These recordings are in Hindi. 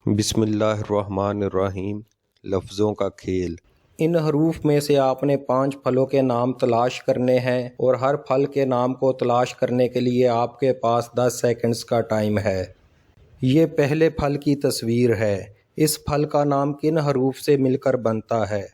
बिस्मिल्लाहिर्रहमानिर्रहीम। लफ्ज़ों का खेल। इन हरूफ में से आपने 5 फलों के नाम तलाश करने हैं और हर फल के नाम को तलाश करने के लिए आपके पास 10 सेकंड्स का टाइम है। ये पहले फल की तस्वीर है। इस फल का नाम किन हरूफ से मिलकर बनता है?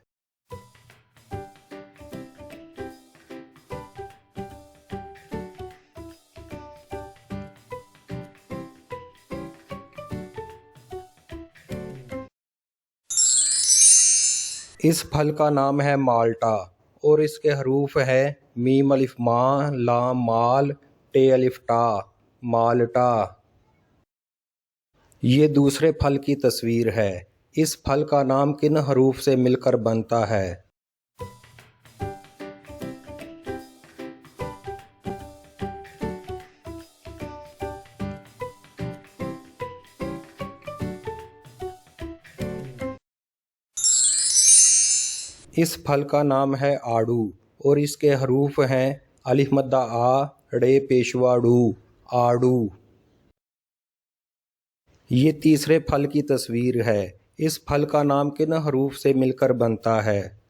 इस फल का नाम है माल्टा और इसके हरूफ है मीम अलिफ माँ, लाम माल, टे अलिफ टा, माल्टा। ये दूसरे फल की तस्वीर है। इस फल का नाम किन हरूफ से मिलकर बनता है? इस फल का नाम है आड़ू और इसके हरूफ हैं अलिफ मद्दा आ, ड़े पेशवा डू, आड़ू। ये तीसरे फल की तस्वीर है। इस फल का नाम किन हरूफ से मिलकर बनता है?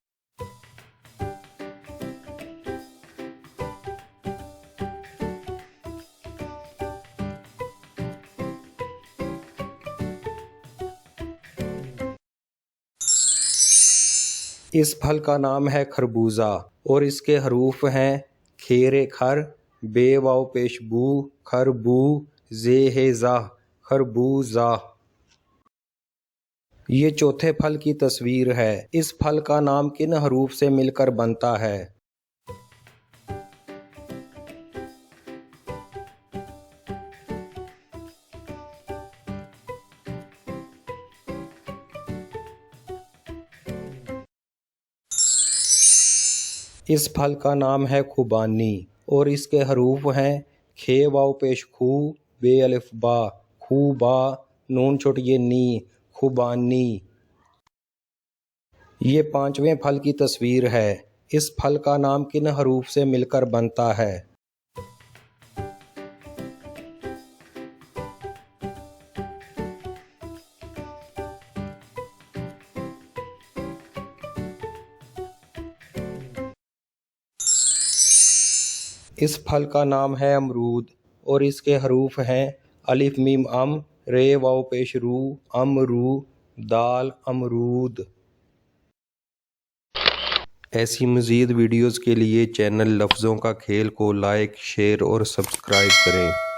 इस फल का नाम है खरबूजा और इसके हरूफ हैं खेरे खर, बे वाव पेश बू, खरबू, जे हे जा, खरबूजा। ये चौथे फल की तस्वीर है। इस फल का नाम किन हरूफ से मिलकर बनता है? इस फल का नाम है खुबानी और इसके हरूफ हैं खे वाव पेश खू, बे अलिफ बा, खूबा, नून छोटी ये नी, खुबानी। ये पांचवें फल की तस्वीर है। इस फल का नाम किन हरूफ से मिलकर बनता है? इस फल का नाम है अमरूद और इसके हरूफ हैं अलिफ मीम अम, रे वाव पेश रू, अमरू, दाल, अमरूद। ऐसी मज़ीद वीडियोज़ के लिए चैनल लफ्ज़ों का खेल को लाइक, शेयर और सब्सक्राइब करें।